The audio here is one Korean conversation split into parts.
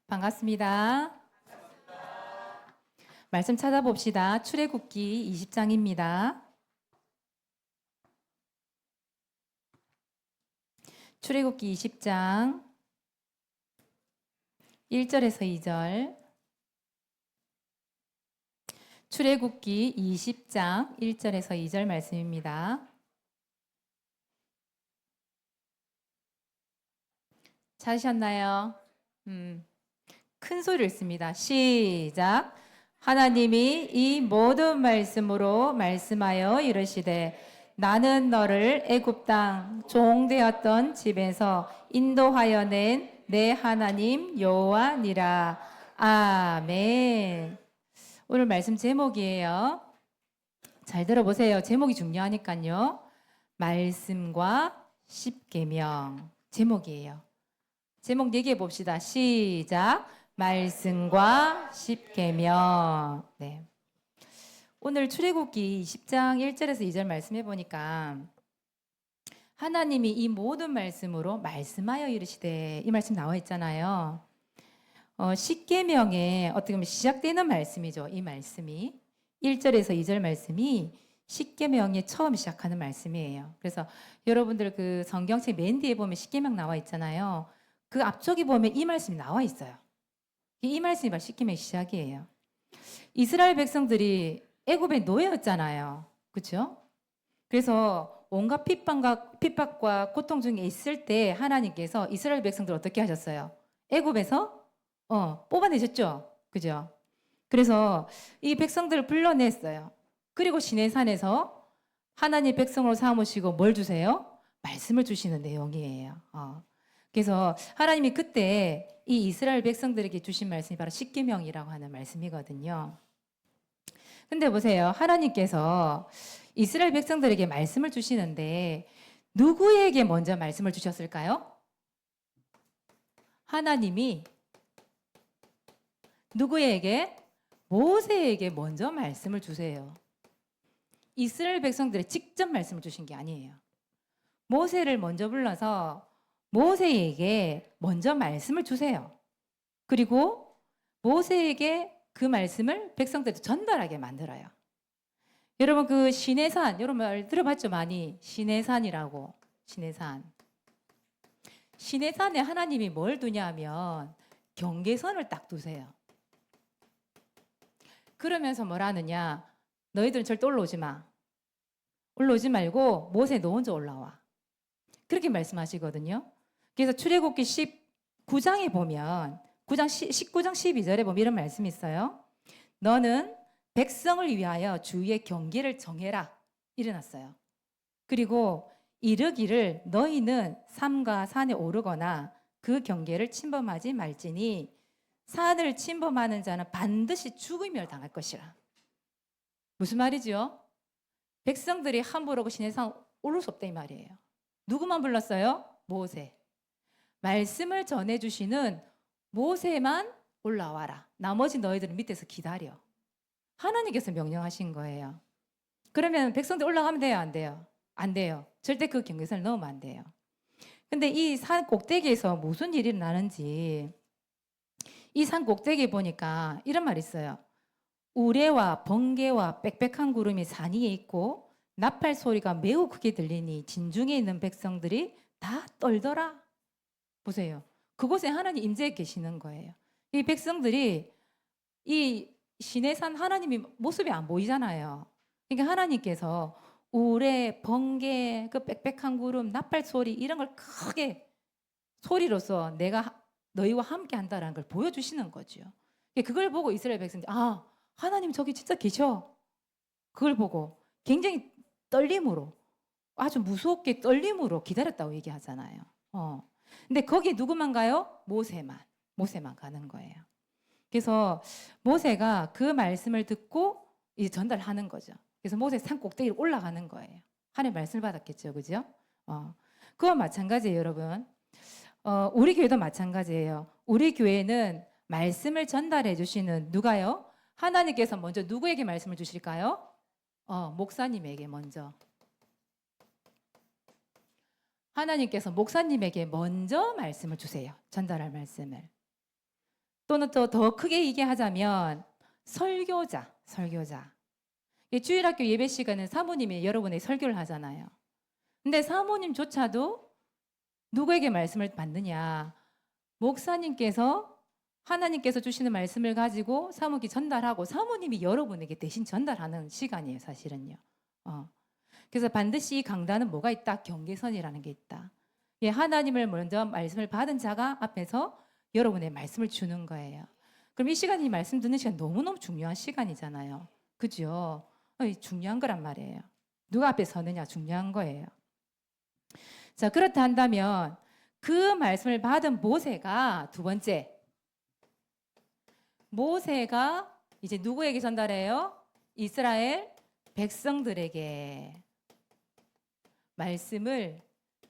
반갑습니다. 말씀 찾아봅시다. 출애굽기 20장입니다. 출애굽기 20장 1절에서 2절. 출애굽기 20장 1절에서 2절 말씀입니다. 찾으셨나요? 큰 소리를 읽습니다. 시작. 하나님이 이 모든 말씀으로 말씀하여 이르시되 나는 너를 애굽 땅 종되었던 집에서 인도하여 낸 내 하나님 여호와니라. 아멘. 오늘 말씀 제목이에요. 잘 들어보세요. 제목이 중요하니까요. 말씀과 십계명 제목이에요. 제목 얘기해 봅시다. 시작. 말씀과 십계명. 네. 오늘 출애굽기 10장 1절에서 2절 말씀해 보니까 하나님이 이 모든 말씀으로 말씀하여 이르시되 이 말씀 나와 있잖아요. 십계명에 어떻게 보면 시작되는 말씀이죠. 이 말씀이 1절에서 2절 말씀이 십계명의 처음 시작하는 말씀이에요. 그래서 여러분들 그 성경책 맨 뒤에 보면 십계명 나와 있잖아요. 그 앞쪽에 보면 이 말씀이 나와 있어요. 이 말씀이 바로 십계명의 시작이에요. 이스라엘 백성들이 애굽의 노예였잖아요. 그렇죠? 그래서 온갖 핍박과 고통 중에 있을 때 하나님께서 이스라엘 백성들 어떻게 하셨어요? 애굽에서 뽑아내셨죠? 그죠? 그래서 이 백성들을 불러냈어요. 그리고 시내산에서 하나님 백성으로 삼으시고 뭘 주세요? 말씀을 주시는 내용이에요. 그래서 하나님이 그때 이 이스라엘 백성들에게 주신 말씀이 바로 십계명이라고 하는 말씀이거든요. 근데 보세요. 하나님께서 이스라엘 백성들에게 말씀을 주시는데 누구에게 먼저 말씀을 주셨을까요? 하나님이 누구에게? 모세에게 먼저 말씀을 주세요. 이스라엘 백성들에 직접 말씀을 주신 게 아니에요. 모세를 먼저 불러서 모세에게 먼저 말씀을 주세요. 그리고 모세에게 그 말씀을 백성들한테 전달하게 만들어요. 여러분 그 시내산 여러분 말 들어봤죠? 많이 시내산이라고. 시내산에 하나님이 뭘 두냐면 경계선을 딱 두세요. 그러면서 뭐라 하느냐? 너희들은 절대 올라오지 마. 올라오지 말고 모세 너 혼자 올라와. 그렇게 말씀하시거든요. 그래서 출애굽기 19장에 보면 19장 12절에 보면 이런 말씀이 있어요. 너는 백성을 위하여 주의 경계를 정해라. 이래놨어요. 그리고 이르기를 너희는 산과 산에 오르거나 그 경계를 침범하지 말지니 산을 침범하는 자는 반드시 죽음을 당할 것이라. 무슨 말이죠? 백성들이 함부로 그 시내산 오를 수 없다 이 말이에요. 누구만 불렀어요? 모세. 말씀을 전해주시는 모세만 올라와라. 나머지 너희들은 밑에서 기다려. 하나님께서 명령하신 거예요. 그러면 백성들 올라가면 돼요? 안 돼요? 안 돼요. 절대 그 경계선을 넘으면 안 돼요. 근데 이 산 꼭대기에서 무슨 일이 나는지 이 산 꼭대기에 보니까 이런 말이 있어요. 우레와 번개와 빽빽한 구름이 산 위에 있고 나팔 소리가 매우 크게 들리니 진중에 있는 백성들이 다 떨더라. 보세요. 그곳에 하나님 임재해 계시는 거예요. 이 백성들이 이 시내산 하나님이 모습이 안 보이잖아요. 그러니까 하나님께서 우레, 번개, 그 빽빽한 구름, 나팔 소리 이런 걸 크게 소리로서 내가 너희와 함께 한다라는 걸 보여주시는 거죠. 그걸 보고 이스라엘 백성들이 하나님 저기 진짜 계셔. 그걸 보고 굉장히 떨림으로 아주 무섭게 떨림으로 기다렸다고 얘기하잖아요. 근데 거기 누구만 가요? 모세만 가는 거예요. 그래서 모세가 그 말씀을 듣고 이제 전달하는 거죠. 그래서 모세 산 꼭대기로 올라가는 거예요. 하나님 말씀을 받았겠죠, 그죠? 그와 마찬가지예요, 여러분. 우리 교회도 마찬가지예요. 우리 교회는 말씀을 전달해 주시는 누가요? 하나님께서 먼저 누구에게 말씀을 주실까요? 목사님에게 먼저. 하나님께서 목사님에게 먼저 말씀을 주세요. 전달할 말씀을. 또는 또 더 크게 얘기하자면 설교자. 이 주일학교 예배 시간은 사모님이 여러분의 설교를 하잖아요. 근데 사모님조차도 누구에게 말씀을 받느냐? 목사님께서 하나님께서 주시는 말씀을 가지고 사모님께 전달하고 사모님이 여러분에게 대신 전달하는 시간이에요, 사실은요. 그래서 반드시 이 강단은 뭐가 있다? 경계선이라는 게 있다. 예, 하나님을 먼저 말씀을 받은 자가 앞에서 여러분의 말씀을 주는 거예요. 그럼 이 시간이 말씀 듣는 시간 너무너무 중요한 시간이잖아요. 그죠? 중요한 거란 말이에요. 누가 앞에 서느냐 중요한 거예요. 자, 그렇다 한다면 그 말씀을 받은 모세가 두 번째, 모세가 이제 누구에게 전달해요? 이스라엘 백성들에게 말씀을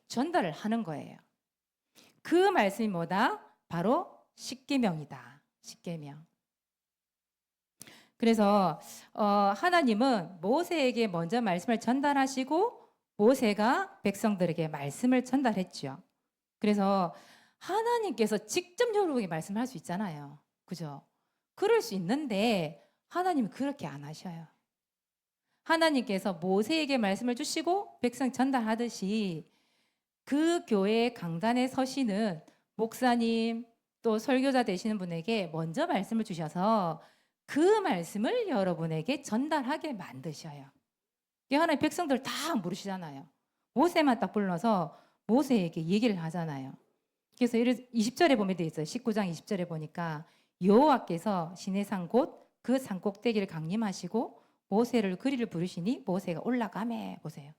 전달을 하는 거예요. 그 말씀이 뭐다? 바로 십계명이다. 십계명. 그래서 하나님은 모세에게 먼저 말씀을 전달하시고 모세가 백성들에게 말씀을 전달했죠. 그래서 하나님께서 직접 여러분에게 말씀을 할 수 있잖아요. 그죠? 그럴 수 있는데 하나님은 그렇게 안 하셔요. 하나님께서 모세에게 말씀을 주시고 백성 전달하듯이 그 교회 강단에 서시는 목사님 또 설교자 되시는 분에게 먼저 말씀을 주셔서 그 말씀을 여러분에게 전달하게 만드셔요. 하나님 백성들 다 부르시잖아요. 모세만 딱 불러서 모세에게 얘기를 하잖아요. 그래서 20절에 보면 돼 있어요. 19장 20절에 보니까 여호와께서 시내산 곧 그 산꼭대기를 강림하시고 모세를 그리를 부르시니 모세가 올라가매. 보세요.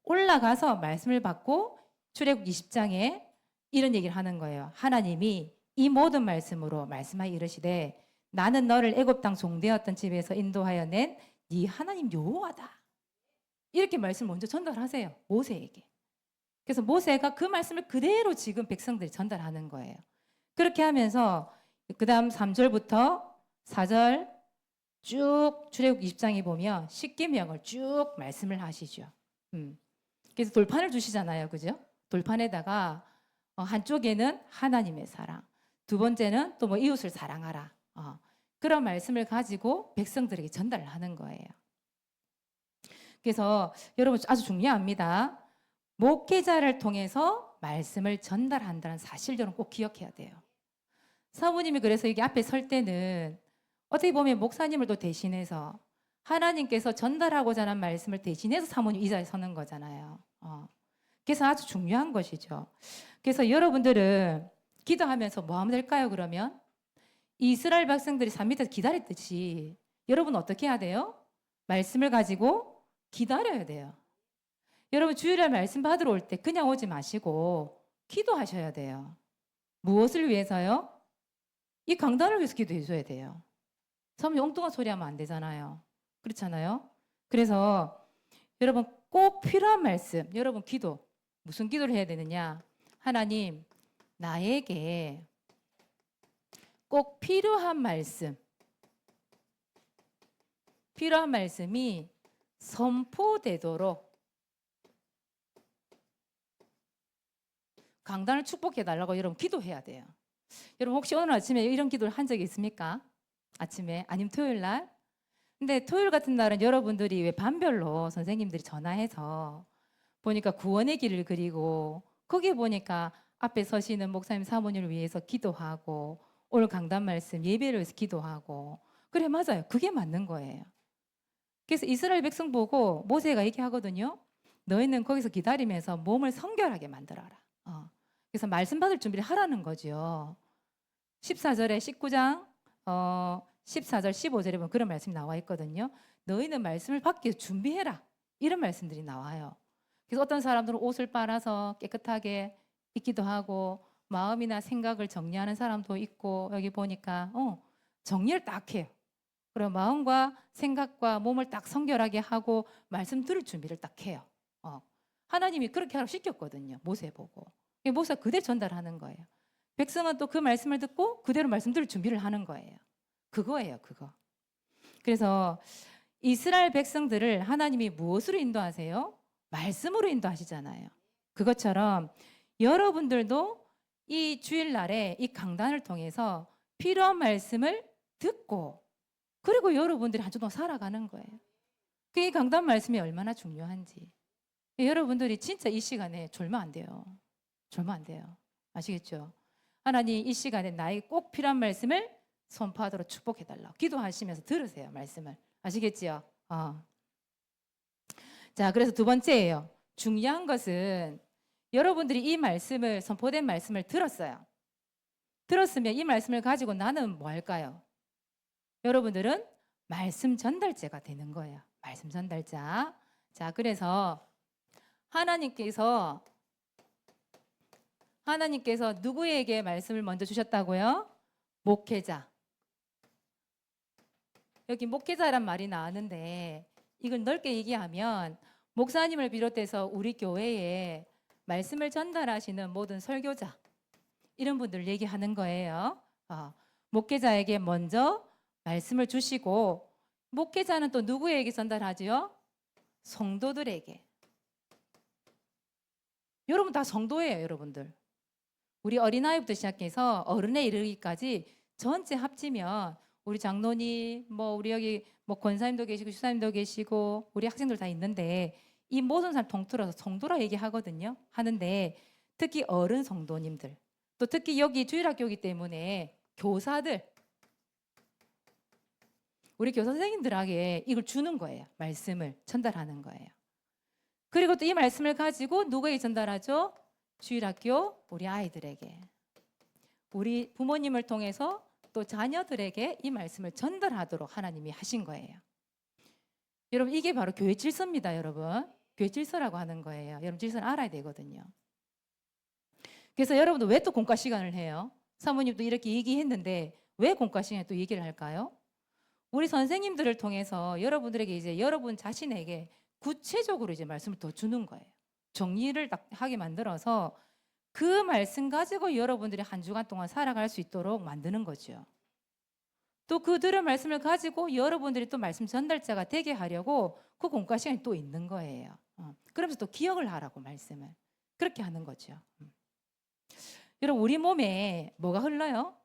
올라가서 말씀을 받고 출애굽 20장에 이런 얘기를 하는 거예요. 하나님이 이 모든 말씀으로 말씀하여 이르시되 나는 너를 애굽 땅 종되었던 집에서 인도하여 낸 네 하나님 여호와다. 이렇게 말씀을 먼저 전달하세요. 모세에게. 그래서 모세가 그 말씀을 그대로 지금 백성들이 전달하는 거예요. 그렇게 하면서 그 다음 3절부터 4절 쭉 출애굽 20장에 보면 십계명을 쭉 말씀을 하시죠. 그래서 돌판을 주시잖아요. 그죠? 돌판에다가 한쪽에는 하나님의 사랑, 두 번째는 또 뭐 이웃을 사랑하라. 그런 말씀을 가지고 백성들에게 전달을 하는 거예요. 그래서 여러분 아주 중요합니다. 목회자를 통해서 말씀을 전달한다는 사실 여러분 꼭 기억해야 돼요. 사모님이 그래서 여기 앞에 설 때는 어떻게 보면 목사님을 또 대신해서 하나님께서 전달하고자 하는 말씀을 대신해서 사모님 이 자리에 서는 거잖아요. 그래서 아주 중요한 것이죠. 그래서 여러분들은 기도하면서 뭐 하면 될까요? 그러면 이스라엘 백성들이 산 밑에서 기다렸듯이 여러분 어떻게 해야 돼요? 말씀을 가지고 기다려야 돼요. 여러분 주일날 말씀 받으러 올 때 그냥 오지 마시고 기도하셔야 돼요. 무엇을 위해서요? 이 강단을 위해서 기도해 줘야 돼요. 사모님 엉뚱한 소리 하면 안 되잖아요. 그렇잖아요? 그래서 여러분 꼭 필요한 말씀, 여러분 기도, 무슨 기도를 해야 되느냐? 하나님, 나에게 꼭 필요한 말씀이 선포되도록 강단을 축복해 달라고 여러분 기도해야 돼요. 여러분 혹시 오늘 아침에 이런 기도를 한 적이 있습니까? 아침에 아니면 토요일 날? 근데 토요일 같은 날은 여러분들이 왜 반별로 선생님들이 전화해서 보니까 구원의 길을 그리고 거기에 보니까 앞에 서시는 목사님 사모님을 위해서 기도하고 오늘 강단 말씀 예배를 위해서 기도하고 그래 맞아요. 그게 맞는 거예요. 그래서 이스라엘 백성 보고 모세가 얘기하거든요. 너희는 거기서 기다리면서 몸을 성결하게 만들어라. 그래서 말씀 받을 준비를 하라는 거죠. 14절에 19장 14절 15절에 보면 그런 말씀이 나와 있거든요. 너희는 말씀을 받기 위해서 준비해라. 이런 말씀들이 나와요. 그래서 어떤 사람들은 옷을 빨아서 깨끗하게 입기도 하고 마음이나 생각을 정리하는 사람도 있고 여기 보니까 정리를 딱 해요. 그리고 마음과 생각과 몸을 딱 성결하게 하고 말씀 들을 준비를 딱 해요. 하나님이 그렇게 하라고 시켰거든요. 모세 보고. 모세가 그대로 전달하는 거예요. 백성은 또 그 말씀을 듣고 그대로 말씀 들을 준비를 하는 거예요. 그거예요, 그거. 그래서 이스라엘 백성들을 하나님이 무엇으로 인도하세요? 말씀으로 인도하시잖아요. 그것처럼 여러분들도 이 주일날에 이 강단을 통해서 필요한 말씀을 듣고 그리고 여러분들이 한 주 동안 살아가는 거예요. 그게 강단 말씀이 얼마나 중요한지. 여러분들이 진짜 이 시간에 졸면 안 돼요. 졸면 안 돼요. 아시겠죠? 하나님 이 시간에 나에게 꼭 필요한 말씀을 선포하도록 축복해달라고 기도하시면서 들으세요. 말씀을. 아시겠지요? 자, 그래서 두 번째예요. 중요한 것은 여러분들이 이 말씀을 선포된 말씀을 들었어요. 들었으면 이 말씀을 가지고 나는 뭐 할까요? 여러분들은 말씀 전달자가 되는 거예요. 말씀 전달자. 자, 그래서 하나님께서 누구에게 말씀을 먼저 주셨다고요? 목회자. 여기 목회자란 말이 나왔는데 이걸 넓게 얘기하면 목사님을 비롯해서 우리 교회에 말씀을 전달하시는 모든 설교자 이런 분들 얘기하는 거예요. 목회자에게 먼저 말씀을 주시고 목회자는 또 누구에게 전달하지요? 성도들에게. 여러분 다 성도예요, 여러분들. 우리 어린아이부터 시작해서 어른에 이르기까지 전체 합치면 우리 장로님, 우리 여기 권사님도 계시고 주사님도 계시고 우리 학생들 다 있는데 이 모든 사람 통틀어서 성도라 얘기하거든요. 하는데 특히 어른 성도님들 또 특히 여기 주일학교이기 때문에 교사들 우리 교사 선생님들에게 이걸 주는 거예요. 말씀을 전달하는 거예요. 그리고 또 이 말씀을 가지고 누구에게 전달하죠? 주일학교 우리 아이들에게 우리 부모님을 통해서 또 자녀들에게 이 말씀을 전달하도록 하나님이 하신 거예요. 여러분 이게 바로 교회 질서입니다. 여러분 교회 질서라고 하는 거예요. 여러분 질서는 알아야 되거든요. 그래서 여러분도 왜 또 공과 시간을 해요? 사모님도 이렇게 얘기했는데 왜 공과 시간에 또 얘기를 할까요? 우리 선생님들을 통해서 여러분들에게 이제 여러분 자신에게 구체적으로 이제 말씀을 더 주는 거예요. 정리를 딱 하게 만들어서 그 말씀 가지고 여러분들이 한 주간 동안 살아갈 수 있도록 만드는 거죠. 또 그 들은 말씀을 가지고 여러분들이 또 말씀 전달자가 되게 하려고 그 공과 시간이 또 있는 거예요. 그러면서 또 기억을 하라고 말씀을. 그렇게 하는 거죠. 여러분 우리 몸에 뭐가 흘러요?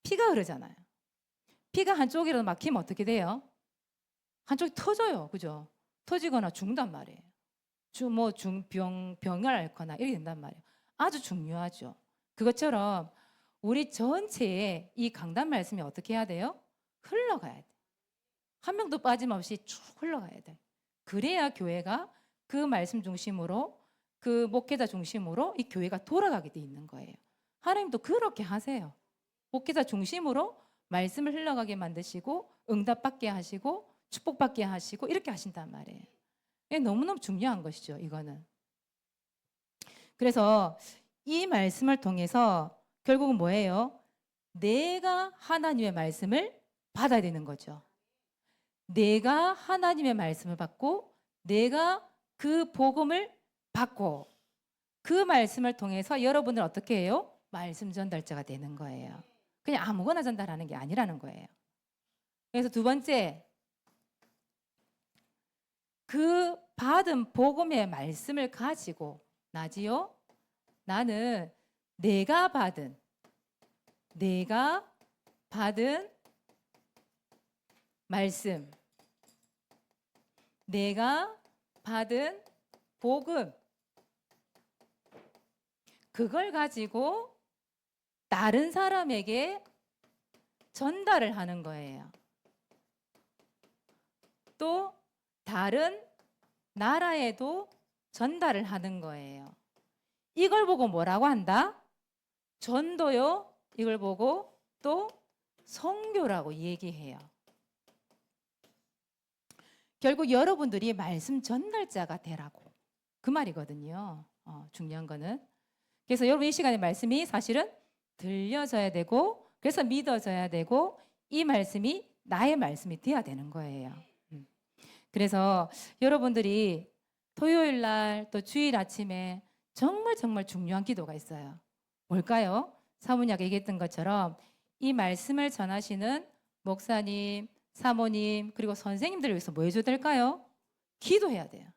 피가 흐르잖아요. 피가 한쪽이라도 막히면 어떻게 돼요? 한쪽이 터져요. 그죠? 터지거나 죽는단 말이에요. 병을 앓거나 이렇게 된단 말이에요. 아주 중요하죠. 그것처럼 우리 전체에 이 강단 말씀이 어떻게 해야 돼요? 흘러가야 돼. 한 명도 빠짐없이 쭉 흘러가야 돼. 그래야 교회가 그 말씀 중심으로 그 목회자 중심으로 이 교회가 돌아가게 돼 있는 거예요. 하나님도 그렇게 하세요. 목회자 중심으로 말씀을 흘러가게 만드시고 응답받게 하시고 축복받게 하시고 이렇게 하신단 말이에요. 이게 너무너무 중요한 것이죠. 이거는. 그래서 이 말씀을 통해서 결국은 뭐예요? 내가 하나님의 말씀을 받아야 되는 거죠. 내가 하나님의 말씀을 받고 내가 그 복음을 받고 그 말씀을 통해서 여러분은 어떻게 해요? 말씀 전달자가 되는 거예요. 그냥 아무거나 전달하는 게 아니라는 거예요. 그래서 두 번째, 그 받은 복음의 말씀을 가지고 나지요? 나는 내가 받은 말씀, 내가 받은 복음, 그걸 가지고 다른 사람에게 전달을 하는 거예요. 또 다른 나라에도 전달을 하는 거예요. 이걸 보고 뭐라고 한다? 전도요. 이걸 보고 또 선교라고 얘기해요. 결국 여러분들이 말씀 전달자가 되라고 그 말이거든요. 중요한 거는. 그래서 여러분 이 시간의 말씀이 사실은 들려져야 되고 그래서 믿어져야 되고 이 말씀이 나의 말씀이 돼야 되는 거예요. 그래서 여러분들이 토요일 날 또 주일 아침에 정말 중요한 기도가 있어요. 뭘까요? 사모님 아까 얘기했던 것처럼 이 말씀을 전하시는 목사님, 사모님 그리고 선생님들을 위해서 뭐 해줘야 될까요? 기도해야 돼요.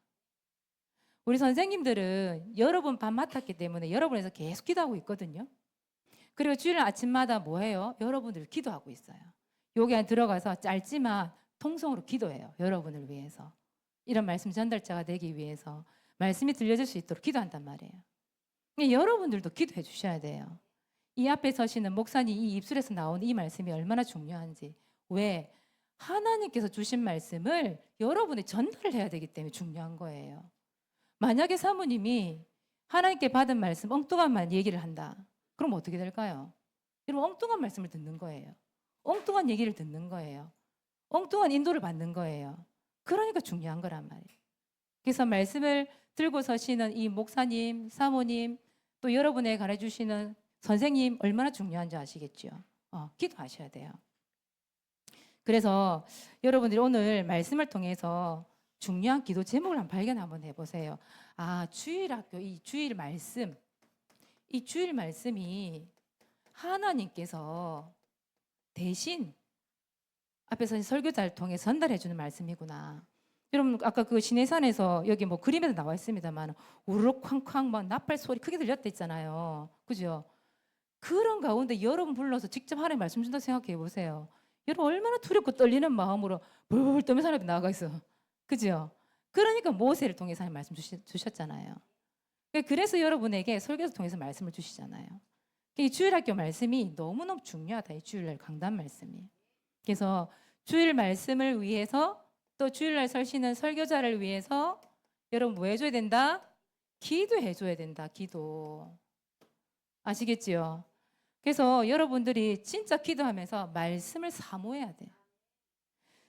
우리 선생님들은 여러분 밥 맡았기 때문에 여러분에서 계속 기도하고 있거든요. 그리고 주일 아침마다 뭐 해요? 여러분들 기도하고 있어요. 여기 안에 들어가서 짧지만 통성으로 기도해요. 여러분을 위해서. 이런 말씀 전달자가 되기 위해서 말씀이 들려질 수 있도록 기도한단 말이에요. 여러분들도 기도해 주셔야 돼요. 이 앞에 서시는 목사님 이 입술에서 나오는 이 말씀이 얼마나 중요한지. 왜? 하나님께서 주신 말씀을 여러분이 전달을 해야 되기 때문에 중요한 거예요. 만약에 사모님이 하나님께 받은 말씀 엉뚱한 말 얘기를 한다. 그럼 어떻게 될까요? 여러분 엉뚱한 말씀을 듣는 거예요. 엉뚱한 얘기를 듣는 거예요. 엉뚱한 인도를 받는 거예요. 그러니까 중요한 거란 말이에요. 그래서 말씀을 들고 서시는 이 목사님, 사모님, 또 여러분에 가르쳐주시는 선생님 얼마나 중요한지 아시겠죠? 기도하셔야 돼요. 그래서 여러분들이 오늘 말씀을 통해서 중요한 기도 제목을 한번 해보세요. 주일학교 이 주일 말씀, 이 주일 말씀이 하나님께서 대신 앞에서 설교자를 통해 전달해 주는 말씀이구나. 여러분 아까 그 시내산에서 여기 뭐 그림에도 나와 있습니다만 우르륵 쾅쾅 막 나팔 소리 크게 들렸다 했잖아요. 그죠? 그런 가운데 여러분 불러서 직접 하나님 말씀 준다 생각해 보세요. 여러분 얼마나 두렵고 떨리는 마음으로 벌벌 떨면서 하나님 나아가 있어. 그죠? 그러니까 모세를 통해서 하나님 말씀 주셨잖아요. 그래서 여러분에게 설교를 통해서 말씀을 주시잖아요. 이 주일학교 말씀이 너무너무 중요하다. 이 주일날 강단 말씀이. 그래서 주일 말씀을 위해서 또 주일날 설시는 설교자를 위해서 여러분 뭐 해줘야 된다? 기도해줘야 된다. 기도. 아시겠지요? 그래서 여러분들이 진짜 기도하면서 말씀을 사모해야 돼.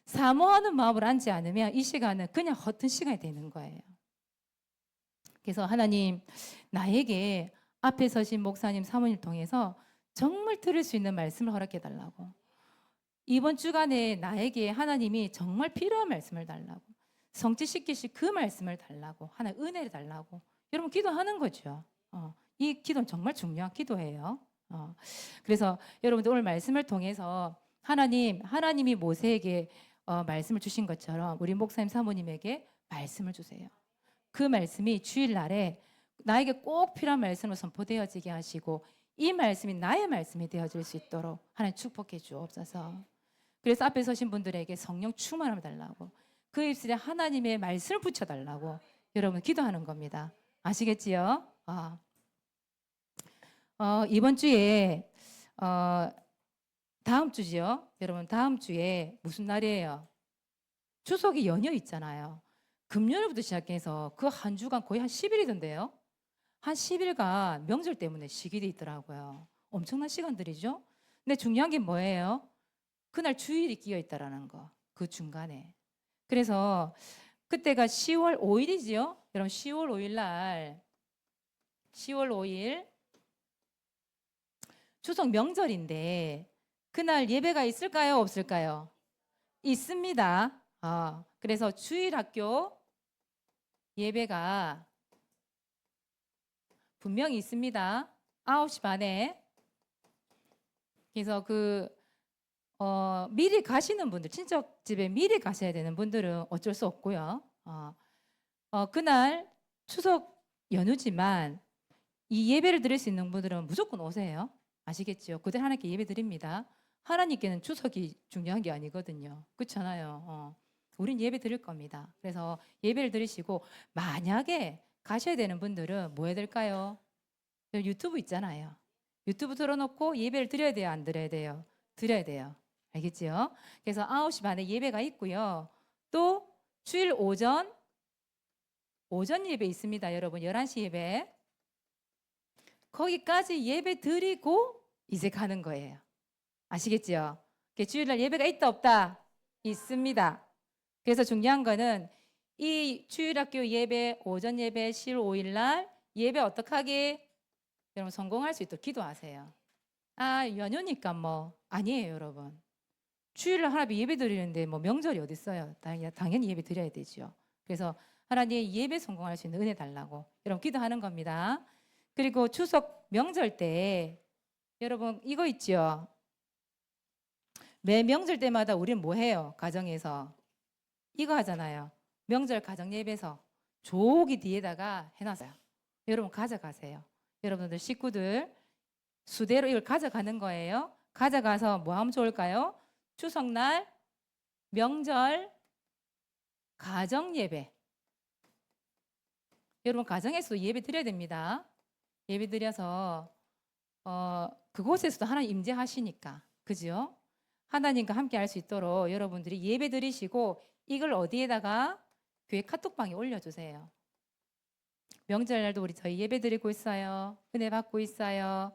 사모하는 마음을 앉지 않으면 이 시간은 그냥 허튼 시간이 되는 거예요. 그래서 하나님 나에게 앞에 서신 목사님 사모님을 통해서 정말 들을 수 있는 말씀을 허락해 달라고. 이번 주간에 나에게 하나님이 정말 필요한 말씀을 달라고. 성취시키실 그 말씀을 달라고. 하나님 은혜를 달라고. 여러분 기도하는 거죠. 이 기도는 정말 중요한 기도예요. 그래서 여러분들 오늘 말씀을 통해서 하나님이 모세에게 말씀을 주신 것처럼 우리 목사님 사모님에게 말씀을 주세요. 그 말씀이 주일날에 나에게 꼭 필요한 말씀으로 선포되어지게 하시고 이 말씀이 나의 말씀이 되어질 수 있도록 하나님 축복해 주옵소서. 그래서 앞에 서신 분들에게 성령 충만함을 달라고 그 입술에 하나님의 말씀을 붙여달라고 여러분 기도하는 겁니다. 아시겠지요? 이번 주에 다음 주지요. 여러분 다음 주에 무슨 날이에요? 추석이 연휴 있잖아요. 금요일부터 시작해서 그 한 주간 거의 한 10일이던데요. 한 10일간 명절 때문에 쉬게 돼 있더라고요. 엄청난 시간들이죠. 근데 중요한 게 뭐예요? 그날 주일이 끼어 있다라는 거. 그 중간에. 그래서 그때가 10월 5일이지요. 여러분 10월 5일 날 10월 5일 추석 명절인데 그날 예배가 있을까요? 없을까요? 있습니다. 그래서 주일학교 예배가 분명히 있습니다. 9시 반에. 그래서 미리 가시는 분들, 친척 집에 미리 가셔야 되는 분들은 어쩔 수 없고요. 그날 추석 연휴지만 이 예배를 드릴 수 있는 분들은 무조건 오세요. 아시겠죠? 그대로 하나님께 예배 드립니다. 하나님께는 추석이 중요한 게 아니거든요. 그렇잖아요. 우린 예배 드릴 겁니다. 그래서 예배를 드리시고 만약에 가셔야 되는 분들은 뭐 해야 될까요? 유튜브 있잖아요. 유튜브 틀어놓고 예배를 드려야 돼요? 안 드려야 돼요? 드려야 돼요. 알겠지요? 그래서 9시 반에 예배가 있고요. 또 주일 오전 예배 있습니다. 여러분 11시 예배. 거기까지 예배 드리고 이제 가는 거예요. 아시겠지요? 주일날 예배가 있다 없다? 있습니다. 그래서 중요한 거는 이 주일학교 예배, 오전 예배, 10월 5일 날 예배 어떻게 하게? 여러분 성공할 수 있도록 기도하세요. 연휴니까 뭐 아니에요, 여러분. 주일날 하나님 예배 드리는데 뭐 명절이 어디 있어요? 당연히 예배 드려야 되죠. 그래서 하나님 예배 성공할 수 있는 은혜 달라고 여러분 기도하는 겁니다. 그리고 추석 명절 때 여러분 이거 있죠? 매 명절 때마다 우리는 뭐 해요? 가정에서 이거 하잖아요. 명절 가정 예배서 조기 뒤에다가 해놨어요. 여러분 가져가세요. 여러분들 식구들 수대로 이걸 가져가는 거예요. 가져가서 뭐 하면 좋을까요? 추석날, 명절, 가정 예배. 여러분 가정에서도 예배 드려야 됩니다. 예배 드려서 그곳에서도 하나님 임재하시니까, 그죠? 하나님과 함께 할 수 있도록 여러분들이 예배 드리시고 이걸 어디에다가 교회 카톡방에 올려주세요. 명절날도 우리 저희 예배 드리고 있어요. 은혜 받고 있어요.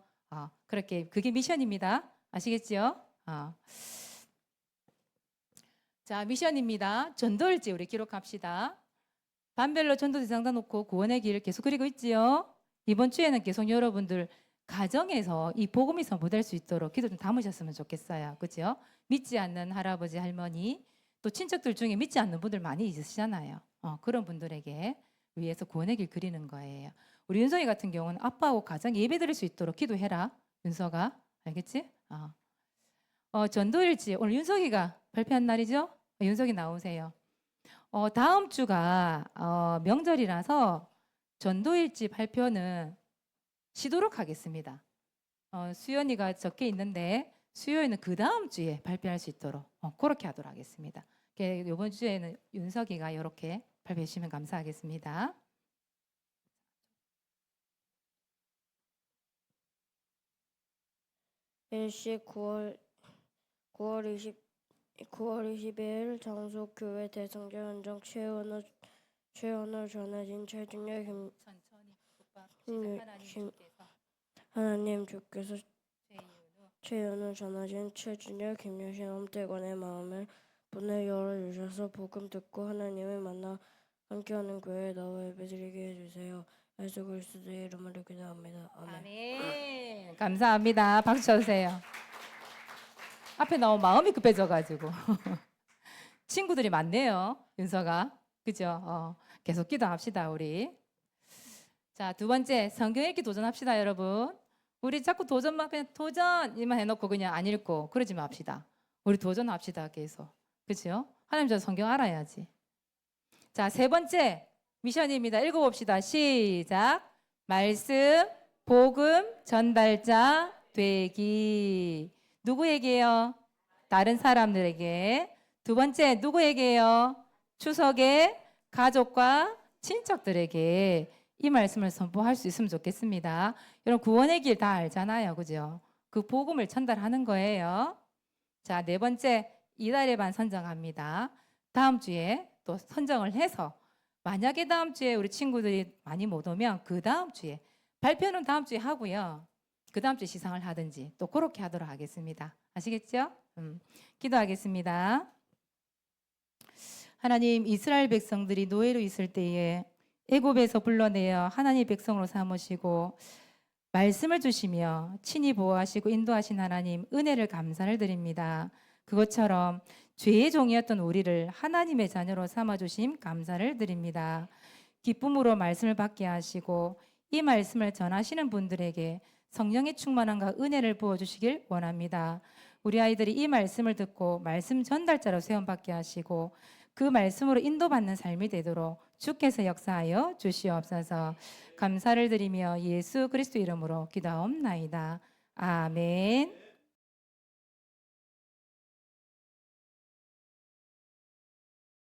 그렇게 그게 미션입니다. 아시겠죠? 자, 미션입니다. 전도일지 우리 기록합시다. 반별로 전도 대상자 놓고 구원의 길을 계속 그리고 있지요. 이번 주에는 계속 여러분들 가정에서 이 복음이 선포될 수 있도록 기도 좀 담으셨으면 좋겠어요. 그죠? 믿지 않는 할아버지, 할머니, 또 친척들 중에 믿지 않는 분들 많이 있으시잖아요. 그런 분들에게 위해서 구원의 길 그리는 거예요. 우리 윤석이 같은 경우는 아빠하고 가정 예배 드릴 수 있도록 기도해라. 윤석아, 알겠지? 전도일지 오늘 윤석이가 발표한 날이죠? 윤석이 나오세요. 다음 주가 명절이라서 전도일지 발표는 쉬도록 하겠습니다. 수연이가 적게 있는데 수요일은 그 다음 주에 발표할 수 있도록 그렇게 하도록 하겠습니다. 이번 주에는 윤석이가 이렇게 발표해 주시면 감사하겠습니다. 일시 9월 20일 장소 교회 대성전 현장 최원호 전해진 최준열 하나님 주께서 최연우 전하신 최준열 김여신 엄태관의 마음을 문을 열어주셔서 복음 듣고 하나님을 만나 함께하는 교회에 나와 예배드리게 해주세요. 예수 그리스도의 이름으로 기도합니다. 아멘. 아멘. 감사합니다. 박수 쳐주세요. 앞에 나온 마음이 급해져가지고 친구들이 많네요. 윤서가. 그죠? 계속 기도합시다 우리. 자, 두 번째 성경 읽기 도전합시다 여러분. 우리 자꾸 도전만 그냥 도전이만 해놓고 그냥 안 읽고 그러지 맙시다. 우리 도전합시다 계속. 그렇죠? 하나님 저 성경 알아야지. 자, 세 번째 미션입니다. 읽어봅시다. 시작. 말씀, 복음, 전달자 되기. 누구에게요? 다른 사람들에게. 두 번째 누구에게요? 추석에 가족과 친척들에게 이 말씀을 선포할 수 있으면 좋겠습니다. 여러분 구원의 길 다 알잖아요. 그죠? 그 복음을 전달하는 거예요. 자, 네 번째 이달의 반 선정합니다. 다음 주에 또 선정을 해서 만약에 다음 주에 우리 친구들이 많이 못 오면 그 다음 주에 발표는 다음 주에 하고요. 그 다음 주에 시상을 하든지 또 그렇게 하도록 하겠습니다. 아시겠죠? 기도하겠습니다. 하나님, 이스라엘 백성들이 노예로 있을 때에 애굽에서 불러내어 하나님 백성으로 삼으시고 말씀을 주시며 친히 보호하시고 인도하신 하나님 은혜를 감사를 드립니다. 그것처럼 죄의 종이었던 우리를 하나님의 자녀로 삼아주심 감사를 드립니다. 기쁨으로 말씀을 받게 하시고 이 말씀을 전하시는 분들에게 성령의 충만함과 은혜를 부어주시길 원합니다. 우리 아이들이 이 말씀을 듣고 말씀 전달자로 세움받게 하시고 그 말씀으로 인도받는 삶이 되도록 주께서 역사하여 주시옵소서. 감사를 드리며 예수 그리스도 이름으로 기도하옵나이다. 아멘.